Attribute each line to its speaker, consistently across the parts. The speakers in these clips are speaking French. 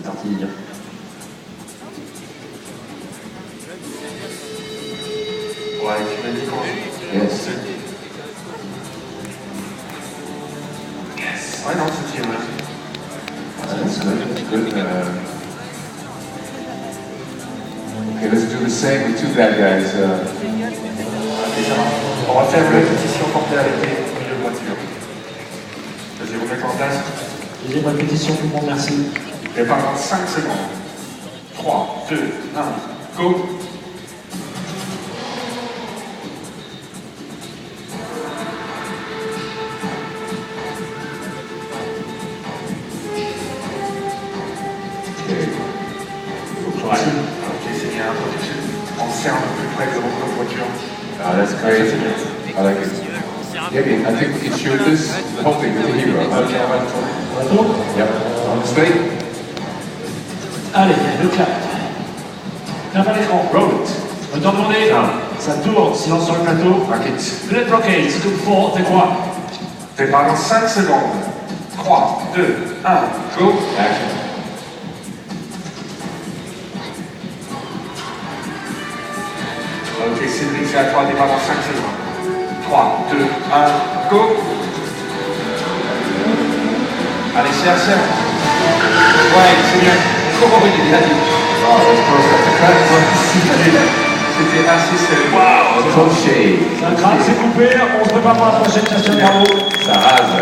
Speaker 1: C'est parti.
Speaker 2: Ouais, tu m'as dit quand
Speaker 3: Yes.
Speaker 2: Ouais, non, c'est tiré.
Speaker 3: That's good. Good. Okay, let's do the same with two bad guys.
Speaker 2: On va faire une répétition complémentée au milieu de voiture. Vas-y, vous mettez en place.
Speaker 1: Deuxième répétition, tout le monde, merci.
Speaker 2: Et pendant 5 secondes. 3, 2, 1, go. Ok, c'est bien. On serre un peu plus près de votre voiture.
Speaker 3: That's great. I like it. Yeah, I think we can shoot this, hopefully with the hero.
Speaker 2: Ok, on va le tourner.
Speaker 1: On va tourner.
Speaker 3: Yep. On the straight.
Speaker 1: Allez, le clap. Clap à l'écran.
Speaker 2: Roll it.
Speaker 1: Moteur demandé. Ça tourne. Silence sur le plateau.
Speaker 2: Rock it.
Speaker 1: Bullet blockade. C'est tout fort. C'est quoi?
Speaker 2: Fais pendant 5 secondes. 3, 2, 1, go.
Speaker 3: Action.
Speaker 2: Ok, Cédric, c'est à toi, départ dans 5 secondes. 3, 2, 1, go. Allez, serre. Ouais, c'est bien. Comment il est bien dit.
Speaker 3: Oh, that's perfect.
Speaker 2: C'était assez serré.
Speaker 3: Wow. Crochet.
Speaker 1: C'est un crack, c'est coupé. On se prépare pour la prochaine question. Bravo.
Speaker 3: Sahara.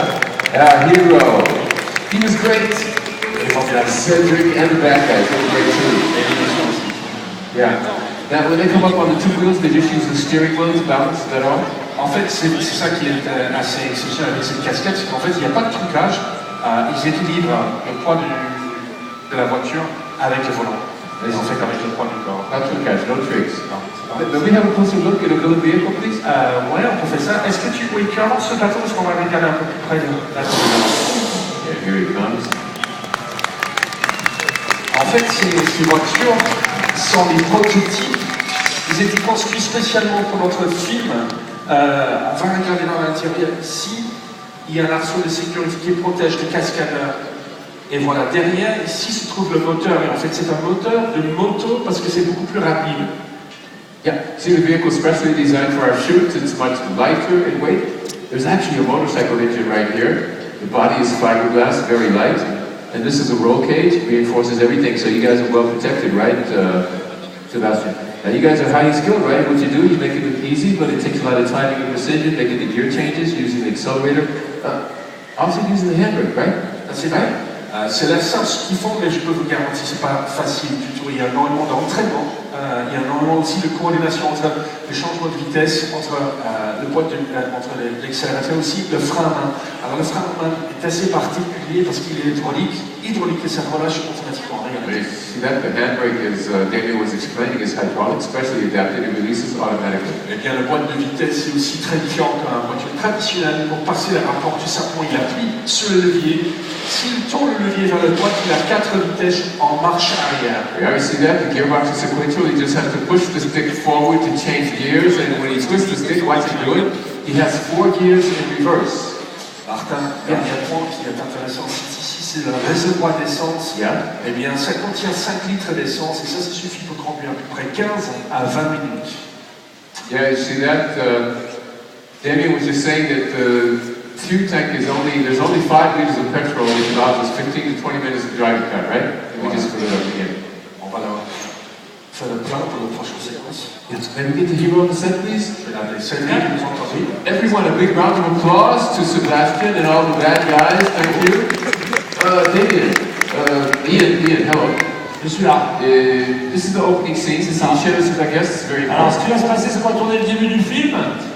Speaker 3: Our hero. He was great.
Speaker 2: Il est formidable.
Speaker 3: Cedric and the bad guys were great too.
Speaker 2: Élimination aussi.
Speaker 3: Yeah. Now, when they come up on the two wheels, they just use the steering wheel to balance that off.
Speaker 2: En fait, c'est ça qui est assez exceptionnel avec cette casquette, c'est qu'en fait, il n'y a pas de trucage. Ils équilibrent le poids de la voiture avec le volant. Et en fait, avec le poids du corps.
Speaker 3: Not trucage, no tricks.
Speaker 2: Non.
Speaker 3: Let me have a closer look at a little vehicle, please.
Speaker 2: Ouais, on peut faire ça. Est-ce que tu avance ce plateau parce qu'on va regarder un peu plus près de la
Speaker 3: Yeah, here he comes.
Speaker 2: En fait, ces voitures sont des prototypes. Ils étaient construits spécialement pour notre film. On va regarder dans l'intérieur ici. Il y a un arceau de sécurité qui protège le cascadeur. Et voilà, derrière, ici se trouve le moteur. Et en fait, c'est un moteur de moto parce que c'est beaucoup plus rapide.
Speaker 3: Yeah, see the vehicle specially designed for our shoots. It's much lighter in weight. There's actually a motorcycle engine right here. The body is fiberglass, very light. And this is a roll cage, reinforces everything. So you guys are well protected, right, Sebastian? Now you guys are highly skilled, right? What you do, you make it look easy, but it takes a lot of timing and precision, making the gear changes, using the accelerator. Also using the handbrake, right?
Speaker 2: C'est vrai. C'est la simple ce qu'ils font, mais je peux vous garantir, c'est pas facile du tout. Il y a énormément d'entraînement, il y a énormément aussi de coordination entre les changements de vitesse, entre le poids entre l'accélérateur aussi, le frein à main. Alors le frein à main est assez particulier parce qu'il est hydraulique et ça relâche automatiquement. Regardez.
Speaker 3: See that? The handbrake, as Daniel was explaining, is hydraulic, specially adapted. It releases automatically.
Speaker 2: Eh bien, le boîte de vitesse est aussi très différent qu'une voiture traditionnelle. Pour passer le rapport du sapon, il appuie sur le levier. S'il tourne le levier vers le boîte, il a 4 vitesses en marche arrière.
Speaker 3: You see that? The gearbox is sequential. He just has to push the stick forward to change gears, and when he twists the stick, watch him do it. He has 4 gears in reverse.
Speaker 2: Martin, dernier point qui est intéressant, ici, c'est le réservoir d'essence.
Speaker 3: Yeah.
Speaker 2: Eh bien, ça contient 5 litres d'essence et ça suffit pour conduire à peu près 15 à 20 minutes.
Speaker 3: Yeah, you see that? Damien was just saying that the fuel tank is there's only 5 liters of petrol, which allows us 15 to 20 minutes to drive the car, right? We just put it up again.
Speaker 2: On va faire le plein pour la prochaine séquence.
Speaker 3: Yes. Can we get the hero on the set, please?
Speaker 2: Je vais l'appeler Cédric, nous entendons.
Speaker 3: Everyone, a big round of applause to Sebastian and all the bad guys. Thank you. Damien, Ian, hello.
Speaker 1: Je suis là.
Speaker 3: This is the opening scene.
Speaker 1: C'est ça.
Speaker 3: Can you share this with our guests? It's very
Speaker 1: Alors, ce
Speaker 3: important.
Speaker 1: qui va se passer, c'est qu'on va tourner le début du film,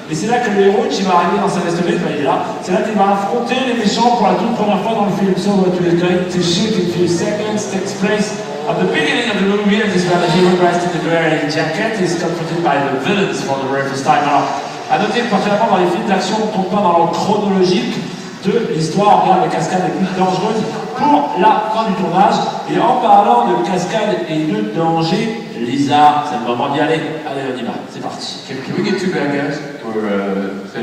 Speaker 1: et c'est là que le héros, qui va arriver dans sa veste verte, il est là, c'est là qu'il va affronter les méchants pour la toute première fois dans le film. So what we're going to shoot in few seconds takes place at the beginning of the movie, and this is where the hero dressed in the gray jacket is confronted by the villains for the very first time. Alors, à noter que particulièrement dans les films d'action, on ne tombe pas dans l'ordre chronologique de l'histoire. On regarde les cascades les plus dangereuses pour la fin du tournage. Et en parlant de cascades et de danger, Lisa, c'est le moment d'y aller. Allez, on y va, c'est parti.
Speaker 3: Can we get two bad guys? Or,